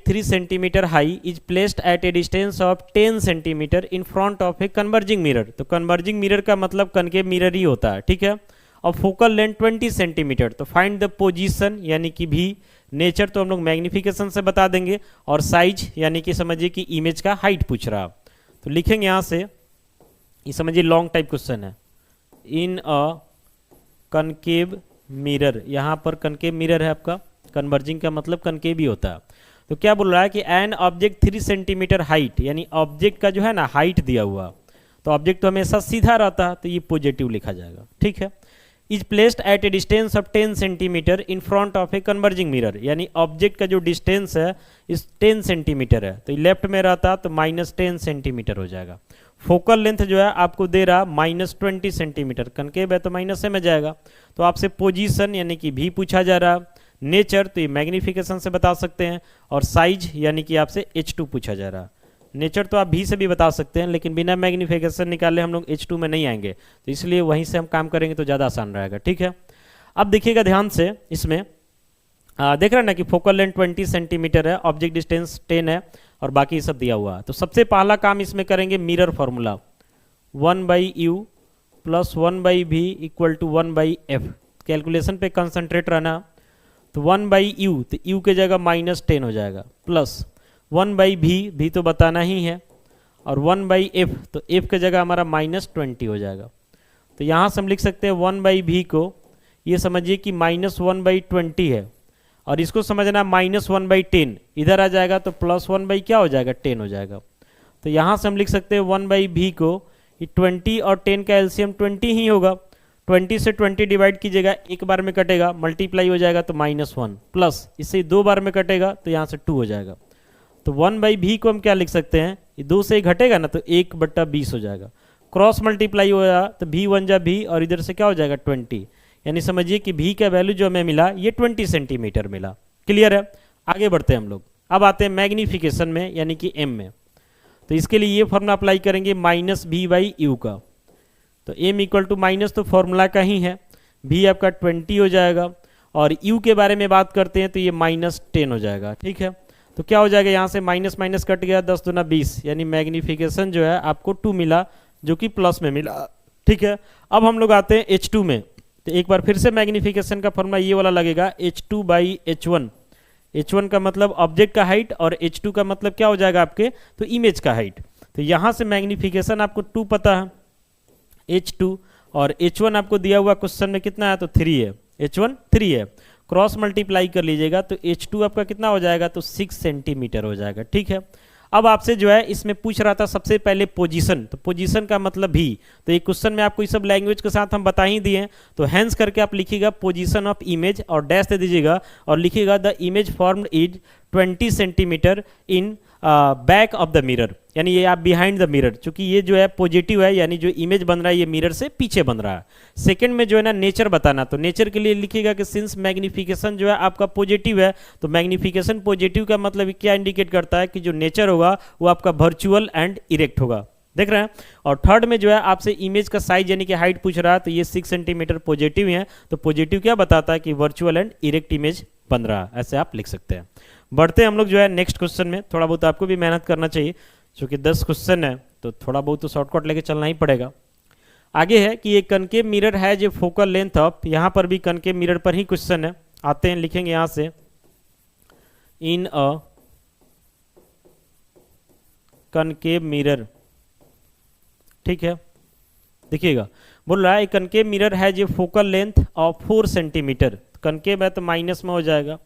3 centimetre high is placed at a distance of 10 centimetre in front of a converging mirror. तो कन्वर्जिंग मिरर का मतलब कनकेव मिरर ही होता है, ठीक है। और फोकल लेंथ 20 सेंटीमीटर, तो फाइंड द पोजीशन यानी कि भी, नेचर तो हम लोग मैग्निफिकेशन से बता देंगे, और साइज यानी कि समझिए कि इमेज का हाइट पूछ रहा। तो लिखेंगे यहाँ से, ये समझिए लॉन्ग टाइप क्वेश्चन है, इन अ कनकेव मिरर, यहाँ पर कनकेव मिरर है आपका, कन्वर्जिंग का मतलब कनकेव ही होता है। तो क्या बोल रहा है कि एन ऑब्जेक्ट 3 सेंटीमीटर हाइट, यानी ऑब्जेक्ट का जो है ना हाइट दिया हुआ, तो ऑब्जेक्ट तो हमेशा सीधा रहता है, तो ये पॉजिटिव लिखा जाएगा, ठीक है। Is placed at a distance of 10 centimetre in front of a converging mirror, यानी ऑब्जेक्ट का जो डिस्टेंस है इस 10 सेंटीमीटर है, तो लेफ्ट में रहता तो -10 सेंटीमीटर हो जाएगा। फोकल लेंथ जो है आपको दे रहा -20 सेंटीमीटर, कनकेव है तो माइनस में जाएगा। तो आपसे पोजीशन यानी कि भी पूछा जा रहा, नेचर तो ये मैग्निफिकेशन से बता सकते हैं, और साइज यानी कि आपसे H2 पूछा जा रहा। नेचर तो आप भी से भी बता सकते हैं, लेकिन बिना मैग्निफिकेशन निकाले हम लोग H2 में नहीं आएंगे, तो इसलिए वहीं से हम काम करेंगे तो ज़्यादा आसान रहेगा, ठीक है। अब देखिएगा ध्यान से, इसमें देख रहे हैं ना कि फोकल लेंथ 20 सेंटीमीटर है, ऑब्जेक्ट डिस्टेंस 10 है, और बाकी सब दिया हुआ है। तो सबसे पहला काम इसमें करेंगे mirror formula, 1/u plus 1/v equal to 1/f, calculation पे कंसंट्रेट रहना। तो 1/u, तो u के जगह -10 हो जाएगा, प्लस 1/v, भी तो बताना ही है, और 1/f, तो f के जगह हमारा -20 हो जाएगा। तो यहाँ से हम लिख सकते हैं 1/v को, ये समझिए कि -1/20 है, और इसको समझना -1/10, इधर आ जाएगा तो +1 क्या हो जाएगा, 10 हो जाएगा। तो यहाँ से हम लिख सकते हैं 1/v को, ये 20 और 10 का एलसीएम 20 ही होगा, 20 से 20 डिवाइड कीजिएगा, एक बार में कटेगा, मल्टीप्लाई हो जाएगा तो -1, प्लस इससे 2 बार में कटेगा तो यहाँ से 2 हो जाएगा। तो 1/v को हम क्या लिख सकते हैं, ये 2 से घटेगा ना तो 1/20 हो जाएगा। क्रॉस मल्टीप्लाई होगा तो v 1 जा v और इधर से क्या हो जाएगा 20, यानी समझिए कि v का वैल्यू जो हमें मिला ये 20 सेंटीमीटर मिला। क्लियर है? आगे बढ़ते हैं हम लोग। अब आते हैं मैग्निफिकेशन में यानी कि m में। तो इसके लिए ये फॉर्मूला अप्लाई करेंगे -v/u का। तो m इक्वल टू माइनस तो फॉर्मूला का ही है, v आपका 20 हो जाएगा और u के बारे में बात करते हैं तो ये -10 हो जाएगा। ठीक है, तो क्या हो जाएगा, यहाँ से माइनस माइनस कट गया, 10 दूना 20, यानी मैग्निफिकेशन जो है आपको 2 मिला जो कि प्लस में मिला। ठीक है, अब हम लोग आते हैं H2 में। तो एक बार फिर से मैग्निफिकेशन का फॉर्मूला ये वाला लगेगा H2/H1। H1 का मतलब ऑब्जेक्ट का हाइट और H2 का मतलब क्या हो जाएगा आपके, तो इमेज का हाइट। तो यहाँ से मैग्निफिकेशन आपको 2 पता है H2 और H1 आपको दिया हुआ क्वेश्चन में कितना है, तो 3 है। H1 3 है, क्रॉस मल्टीप्लाई कर लीजिएगा तो H2 आपका कितना हो जाएगा, तो 6 सेंटीमीटर हो जाएगा। ठीक है, अब आपसे जो है इसमें पूछ रहा था सबसे पहले पोजीशन, तो पोजीशन का मतलब भी, तो एक क्वेश्चन में आपको ये सब लैंग्वेज के साथ हम बता ही दिए। तो हैंस करके आप लिखिएगा पोजीशन ऑफ इमेज और डैश दे दीजिएगा और लिखिएगा the image formed is 20 centimetre in back of the mirror, यानी ये आप बिहाइंड द मिरर, चूंकि ये जो है पॉजिटिव है यानी जो इमेज बन रहा है ये मिरर से पीछे बन रहा है। सेकंड में जो है ना नेचर बताना, तो नेचर के लिए लिखिएगा कि सिंस मैग्निफिकेशन जो है आपका पॉजिटिव है, तो मैग्निफिकेशन पॉजिटिव का मतलब क्या इंडिकेट करता है कि जो नेचर होगा वो आपका वर्चुअल एंड इरेक्ट होगा। देख रहे हैं। और थर्ड में जो है आपसे इमेज का साइज यानी कि हाइट पूछ रहा है, तो ये 6 सेंटीमीटर पॉजिटिव है, तो पॉजिटिव क्या बताता है कि वर्चुअल एंड इरेक्ट इमेज बन रहा है, ऐसे आप लिख सकते हैं। बढ़ते हैं हम लोग जो है नेक्स्ट क्वेश्चन में। थोड़ा बहुत आपको भी मेहनत करना चाहिए क्योंकि 10 क्वेश्चन है तो थोड़ा बहुत तो शॉर्टकट लेके चलना ही पड़ेगा। आगे है कि एक कनकेव मिरर है जो फोकल लेंथ ऑफ, यहाँ पर भी कनकेव मिरर पर ही क्वेश्चन है। आते हैं, लिखेंगे यहाँ से इन अ कनकेव मिरर। ठीक है, देखिएगा बोल रहा है एक कनकेव मिरर है जो focal length of 4 centimetre, concave है तो माइनस में हो जाएगा,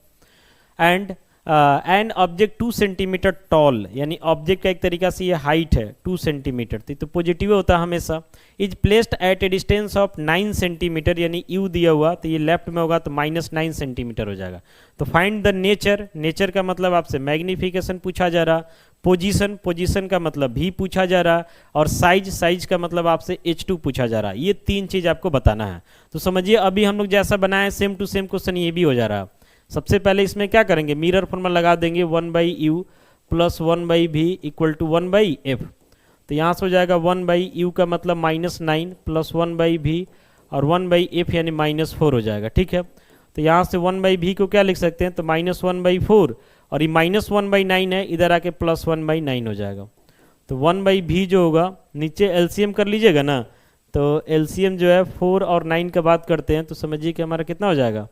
एंड ऑब्जेक्ट 2 सेंटीमीटर टॉल, यानी ऑब्जेक्ट का एक तरीका से ये हाइट है 2 सेंटीमीटर, तो पॉजिटिव होता है हमेशा। Is placed at a distance of 9 centimetre, यानी यू दिया हुआ तो ये लेफ्ट में होगा तो -9 सेंटीमीटर हो जाएगा। तो फाइंड द नेचर, नेचर का मतलब आपसे मैग्निफिकेशन पूछा जा रहा, पोजीशन, पोजीशन का मतलब भी पूछा जा रहा, और साइज, साइज का मतलब आपसे H2 पूछा जा रहा। ये 3 चीज़ आपको बताना है। तो समझिए अभी हम लोग जैसा बनाए सेम टू सेम क्वेश्चन ये भी हो जा रहा। सबसे पहले इसमें क्या करेंगे, मिरर फॉर्मूला लगा देंगे 1/u plus 1/v equal to 1/f। तो यहाँ से हो जाएगा 1/u का मतलब -9 प्लस 1/v और 1/f यानी -4 हो जाएगा। ठीक है, तो यहाँ से 1/v को क्या लिख सकते हैं, तो -1/4 और ये -1/9 है, इधर आके +1/9 हो जाएगा। तो 1/v जो होगा, नीचे एलसीएम कर लीजिएगा ना, तो एलसीएम जो है 4 और 9 का बात करते हैं तो समझिए कि हमारा कितना हो जाएगा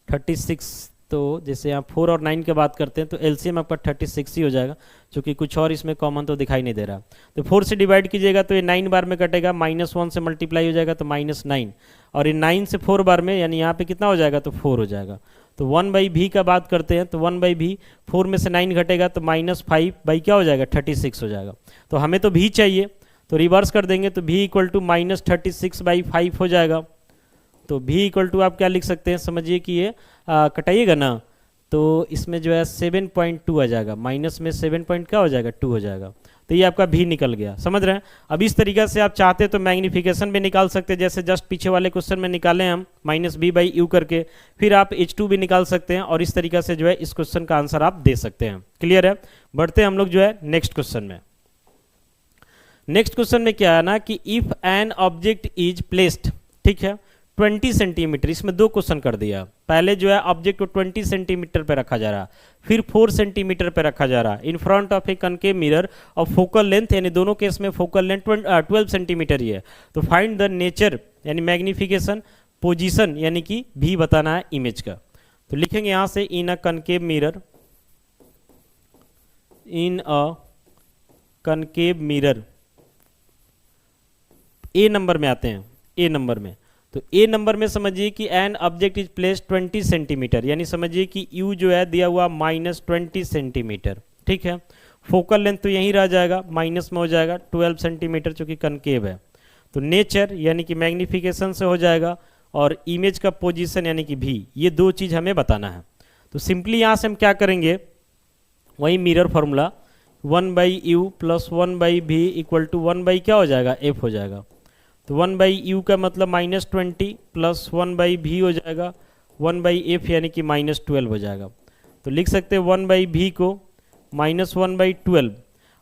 36। तो जैसे यहाँ 4 और 9 की बात करते हैं तो एलसीएम आपका 36 ही हो जाएगा, क्योंकि कुछ और इसमें कॉमन तो दिखाई नहीं दे रहा। तो 4 से डिवाइड कीजिएगा तो ये 9 बार में कटेगा, -1 से मल्टीप्लाई हो जाएगा तो -9, और ये 9 से 4 बार में यानी यहाँ पे कितना हो जाएगा, तो 4 हो जाएगा। तो 1/v का बात करते हैं तो 1/v 4 में से 9 घटेगा तो -5 बाई क्या हो जाएगा 36 हो जाएगा। तो हमें तो v चाहिए, तो रिवर्स कर देंगे तो v इक्वल टू -36/5 हो जाएगा। तो v इक्वल टू आप क्या लिख सकते हैं, समझिए कि ये कटाइएगा ना तो इसमें जो है 7.2 आ जाएगा, माइनस में 7 पॉइंट क्या हो जाएगा 2 हो जाएगा। तो ये आपका v निकल गया, समझ रहे हैं। अब इस तरीके से आप चाहते तो मैग्निफिकेशन भी निकाल सकते हैं, जैसे जस्ट पीछे वाले क्वेश्चन में निकाले हम -b/u करके, फिर आप H2 भी निकाल सकते हैं, और इस तरीके से जो है इस क्वेश्चन का आंसर आप दे सकते हैं। क्लियर है। बढ़ते हैं हम लोग जो है नेक्स्ट क्वेश्चन में। नेक्स्ट क्वेश्चन में क्या है ना कि if N object is placed, ठीक है 20 सेंटीमीटर, इसमें 2 क्वेश्चन कर दिया। पहले जो है ऑब्जेक्ट को 20 सेंटीमीटर पे रखा जा रहा, फिर 4 सेंटीमीटर पे रखा जा रहा इन front of A concave mirror और फोकल लेंथ, यानी दोनों केस में फोकल लेंथ 12 सेंटीमीटर ही है। तो फाइंड द नेचर यानी मैग्निफिकेशन, पोजीशन यानी कि भी बताना है इमेज का। तो लिखेंगे यहाँ से इन अ कनकेव मिरर, इन अ कनकेव मिरर। ए नंबर में आते हैं, ए नंबर में। तो ए नंबर में समझिए कि N object is placed 20 centimetre, यानी समझिए कि यू जो है दिया हुआ -20 सेंटीमीटर। ठीक है, फोकल लेंथ तो यहीं रह जाएगा, माइनस में हो जाएगा 12 सेंटीमीटर, चूंकि कनकेव है। तो नेचर यानी कि मैग्नीफिकेशन से हो जाएगा, और इमेज का पोजीशन यानी कि भी, ये दो चीज़ हमें बताना है। तो सिंपली यहाँ से हम क्या करेंगे, वही mirror formula 1/u plus 1/v equal to 1/ क्या हो जाएगा, f हो जाएगा। तो 1/u का मतलब -20 प्लस 1/v हो जाएगा 1/f यानी कि -12 हो जाएगा। तो लिख सकते हैं 1/v को -1/12,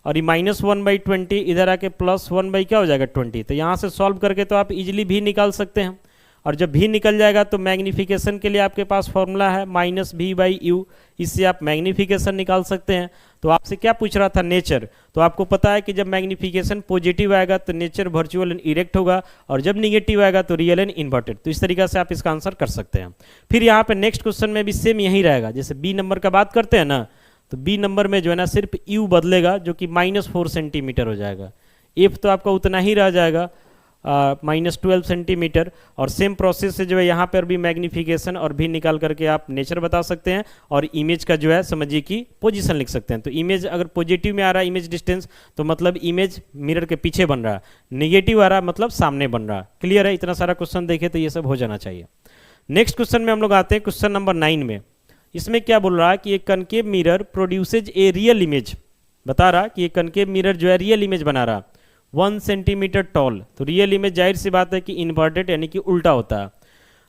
और ये -1/20 इधर आके प्लस 1/ क्या हो जाएगा 20। तो यहाँ से सॉल्व करके तो आप इजीली भी निकाल सकते हैं, और जब भी निकल जाएगा तो मैग्नीफिकेशन के लिए आपके पास फॉर्मूला है -v/u, इससे आप मैग्नीफिकेशन निकाल सकते हैं। तो आपसे क्या पूछ रहा था, नेचर। तो आपको पता है कि जब मैग्नीफिकेशन पॉजिटिव आएगा तो नेचर वर्चुअल एंड इरेक्ट होगा, और जब निगेटिव आएगा तो रियल एंड इन्वर्टेड। तो इस तरीके से आप इसका आंसर कर सकते हैं। फिर यहाँ पे नेक्स्ट क्वेश्चन में भी सेम यही रहेगा, जैसे बी नंबर का बात करते हैं ना, तो बी नंबर में जो है ना सिर्फ u बदलेगा, जो कि -4 सेंटीमीटर हो जाएगा। एफ तो आपका उतना ही रह जाएगा -12 सेंटीमीटर, और सेम प्रोसेस से जो है यहाँ पर भी मैग्नीफिकेशन और भी निकाल करके आप नेचर बता सकते हैं, और इमेज का जो है समझिए कि पोजीशन लिख सकते हैं। तो इमेज अगर पॉजिटिव में आ रहा है इमेज डिस्टेंस, तो मतलब इमेज मिरर के पीछे बन रहा है, नेगेटिव आ रहा है मतलब सामने बन रहा है। क्लियर है, इतना सारा क्वेश्चन देखे तो ये सब हो जाना चाहिए। नेक्स्ट क्वेश्चन में हम लोग आते हैं क्वेश्चन नंबर 9 में। इसमें क्या बोल रहा है कि एक concave mirror produces a real image, बता रहा कि ये कनकेव मिरर जो है रियल इमेज बना रहा 1 सेंटीमीटर टॉल। तो रियल इमेज जाहिर सी बात है कि इन्वर्टेड यानी कि उल्टा होता है।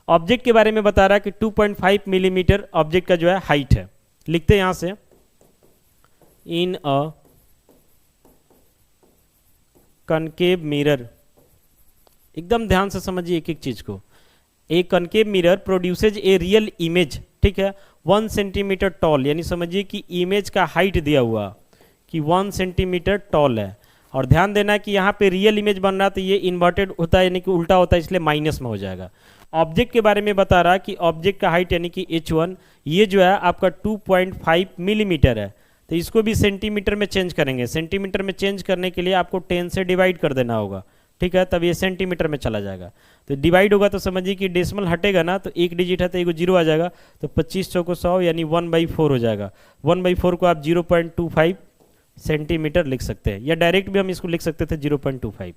ऑब्जेक्ट के बारे में बता रहा है कि 2.5 मिलीमीटर ऑब्जेक्ट का जो है हाइट है। लिखते हैं यहां से, इन अ कनकेव मिरर, एकदम ध्यान से समझिए एक एक चीज को। एक concave mirror produces a real image, ठीक है, 1 सेंटीमीटर टॉल, यानी समझिए कि इमेज का हाइट दिया हुआ कि 1 सेंटीमीटर टॉल है। और ध्यान देना है कि यहाँ पे रियल इमेज बन रहा है तो ये इन्वर्टेड होता है यानी कि उल्टा होता है, इसलिए माइनस में हो जाएगा। ऑब्जेक्ट के बारे में बता रहा है कि ऑब्जेक्ट का हाइट यानी कि h1 ये जो है आपका 2.5 मिलीमीटर है। तो इसको भी सेंटीमीटर में चेंज करेंगे। सेंटीमीटर में चेंज करने के लिए आपको 10 से डिवाइड कर देना होगा, ठीक है, तब ये सेंटीमीटर में चला जाएगा। तो डिवाइड होगा तो समझिए कि डेसिमल हटेगा ना, तो एक डिजिट है तो एक 0 आ जाएगा, तो 25 चौको 100 यानी 1/4 हो जाएगा। 1/4 को आप 0.25 सेंटीमीटर लिख सकते हैं, या डायरेक्ट भी हम इसको लिख सकते थे 0.25।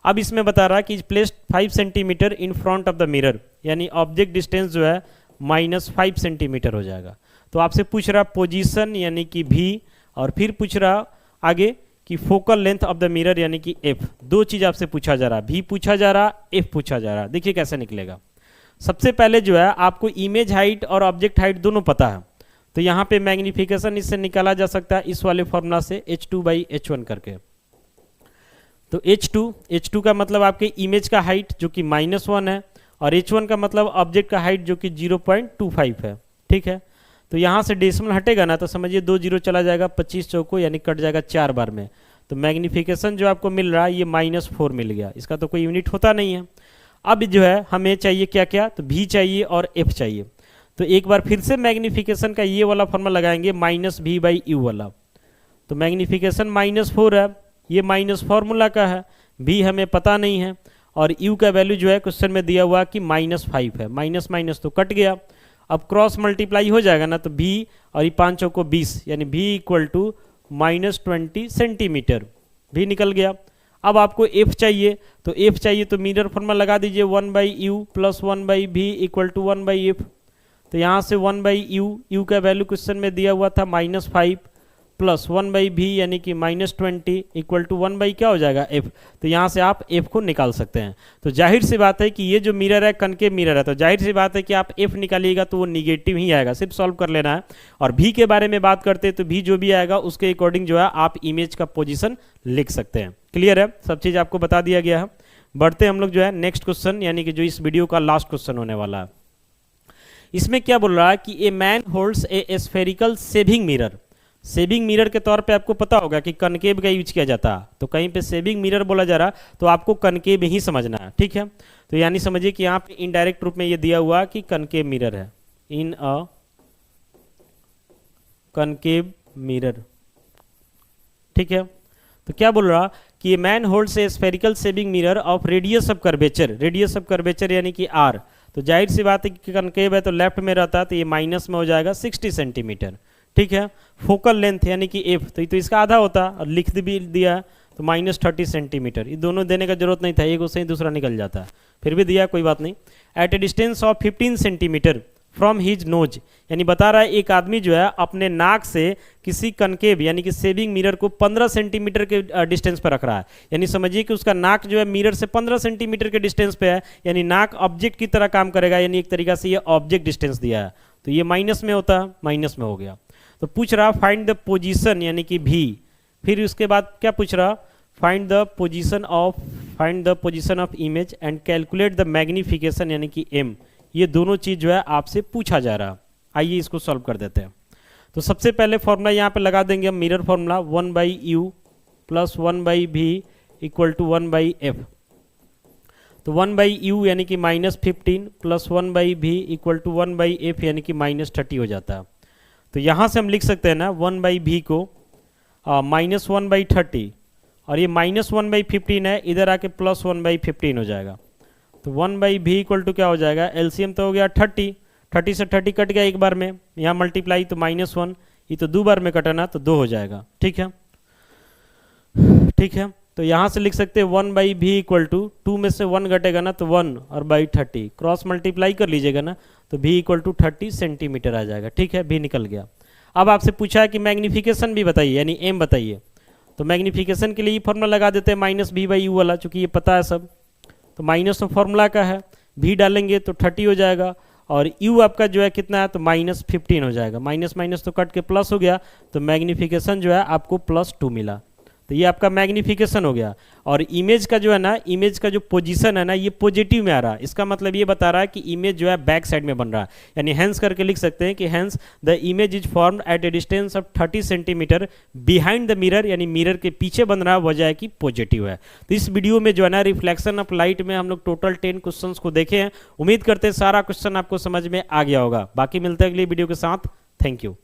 अब इसमें बता रहा है कि placed 5 centimetre in front of the mirror, यानी ऑब्जेक्ट डिस्टेंस जो है -5 सेंटीमीटर हो जाएगा। तो आपसे पूछ रहा पोजीशन यानी कि भी, और फिर पूछ रहा आगे कि focal length of the mirror यानी कि एफ। दो चीज आपसे पूछा जा रहा, भी पूछा जा रहा, एफ पूछा जा रहा। देखिए कैसे निकलेगा। सबसे पहले जो है आपको इमेज हाइट और ऑब्जेक्ट हाइट दोनों पता है, तो यहाँ पे मैग्नीफिकेशन इससे निकाला जा सकता है इस वाले फॉर्मूला से h2/h1 करके। तो h2 का मतलब आपके इमेज का हाइट जो कि -1 है, और h1 का मतलब ऑब्जेक्ट का हाइट जो कि 0.25 है, ठीक है। तो यहाँ से डेसिमल हटेगा ना, तो समझिए 2 0 चला जाएगा, 25 चौको यानी कट जाएगा 4 बार में। तो मैग्नीफिकेशन जो आपको मिल रहा है ये -4 मिल गया, इसका तो कोई यूनिट होता नहीं है। अब जो है हमें चाहिए क्या क्या, तो भी चाहिए और एफ चाहिए। तो एक बार फिर से मैग्नीफिकेशन का ये वाला फॉर्मूला लगाएंगे -v/u वाला। तो मैग्नीफिकेशन -4 है, ये माइनस फार्मूला का है, भी हमें पता नहीं है, और u का वैल्यू जो है क्वेश्चन में दिया हुआ कि -5 है। माइनस माइनस तो कट गया, अब क्रॉस मल्टीप्लाई हो जाएगा ना, तो v और ये 5 चौको 20 यानी v इक्वल टू -20 सेंटीमीटर, भी निकल गया। अब आपको f चाहिए, तो f चाहिए तो मिरर फॉर्मूला लगा दीजिए 1/u plus 1/v equal to 1/f। तो यहाँ से 1/u, u का वैल्यू क्वेश्चन में दिया हुआ था -5 प्लस 1/v यानी कि -20 इक्वल टू 1/ क्या हो जाएगा f। तो यहाँ से आप f को निकाल सकते हैं। तो जाहिर सी बात है कि ये जो मिरर है कनकेव मिरर है, तो जाहिर सी बात है कि आप f निकालिएगा तो वो निगेटिव ही आएगा, सिर्फ सॉल्व कर लेना है। और v के बारे में बात करते हैं तो v जो भी आएगा उसके अकॉर्डिंग जो है आप इमेज का पोजीशन लिख सकते हैं। क्लियर है, सब चीज़ आपको बता दिया गया है। बढ़ते हम लोग जो है नेक्स्ट क्वेश्चन, यानी कि जो इस वीडियो का लास्ट क्वेश्चन होने वाला है। इसमें क्या बोल रहा है कि a man holds A spherical saving mirror. Saving mirror के तौर पे आपको पता होगा कि कनकेव का यूज किया जाता है, तो कहीं पे सेविंग मिरर बोला जा रहा तो आपको कनकेव ही समझना है, ठीक है। तो यानी समझिए कि यहाँ पे इनडायरेक्ट रूप में ये दिया हुआ कि कनकेव मिरर है, इन अ कनकेव मिरर, ठीक है। तो क्या बोल रहा कि a man holds A spherical saving mirror of radius of curvature, radius of curvature यानी कि r। तो जाहिर सी बात है कि कनकेव है तो लेफ्ट में रहता है, तो ये माइनस में हो जाएगा 60 सेंटीमीटर, ठीक है। फोकल लेंथ यानी कि f, तो इसका आधा होता है और लिख भी दिया है, तो तो -30 सेंटीमीटर। ये दोनों देने का जरूरत नहीं था, एक उससे ही दूसरा निकल जाता है, फिर भी दिया, कोई बात नहीं। At a distance of 15 centimetre from his nose, यानी बता रहा है एक आदमी जो है अपने नाक से किसी कनकेव यानी कि सेविंग मिरर को 15 सेंटीमीटर के डिस्टेंस पर रख रहा है। यानी समझिए कि उसका नाक जो है मिरर से 15 सेंटीमीटर के डिस्टेंस पे है, यानी नाक ऑब्जेक्ट की तरह काम करेगा, यानी एक तरीका से ये ऑब्जेक्ट डिस्टेंस दिया है, तो ये माइनस में होता है, माइनस में हो गया। तो पूछ रहा फाइंड द पोजीशन यानी कि भी, फिर उसके बाद क्या पूछ रहा, find the position of image and calculate the magnification यानी कि एम। ये दोनों चीज़ जो है आपसे पूछा जा रहा। आइए इसको सॉल्व कर देते हैं। तो सबसे पहले फॉर्मूला यहाँ पे लगा देंगे हम, mirror formula 1/u plus 1/v equal to 1/f। तो 1/u यानी कि -15 plus 1/v equal to 1/f यानी कि -30 हो जाता है। तो यहाँ से हम लिख सकते हैं ना 1/v को -1/30, और ये -1/15 है, इधर आके +1/15 हो जाएगा। तो 1/v इक्वल टू क्या हो जाएगा, एलसीएम तो हो गया 30 से 30 कट गया एक बार में, यहाँ मल्टीप्लाई तो -1, ये तो दो बार में कटना तो 2 हो जाएगा। ठीक है, ठीक है। तो यहाँ से लिख सकते हैं 1/v इक्वल टू 2 में से 1 घटेगा ना तो 1 और बाई 30 क्रॉस मल्टीप्लाई कर लीजिएगा ना तो v इक्वल टू 30 सेंटीमीटर आ जाएगा। ठीक है, v निकल गया। अब आपसे पूछा है कि मैग्निफिकेशन भी बताइए यानी m बताइए। तो मैग्निफिकेशन के लिए फॉर्मूला लगा देते हैं -v/u वाला, चूंकि ये पता है सब, तो माइनस तो फॉर्मूला का है, v डालेंगे तो 30 हो जाएगा, और u आपका जो है कितना है तो -15 हो जाएगा, माइनस माइनस तो कट के प्लस हो गया, तो मैग्निफिकेशन जो है आपको +2 मिला। तो ये आपका मैग्निफिकेशन हो गया। और इमेज का जो है ना, इमेज का जो पोजीशन है ना, ये पॉजिटिव में आ रहा है, इसका मतलब ये बता रहा है कि इमेज जो है बैक साइड में बन रहा है, यानी हैंस करके लिख सकते हैं कि hence the image is formed at a distance of 30 centimetre behind the mirror, यानी मिरर के पीछे बन रहा है, वजह है कि पॉजिटिव है। तो इस वीडियो में जो है ना रिफ्लेक्शन ऑफ लाइट में हम लोग टोटल 10 क्वेश्चंस को देखे हैं। उम्मीद करते हैं सारा क्वेश्चन आपको समझ में आ गया होगा। बाकी मिलते हैं अगली वीडियो के साथ। Thank you.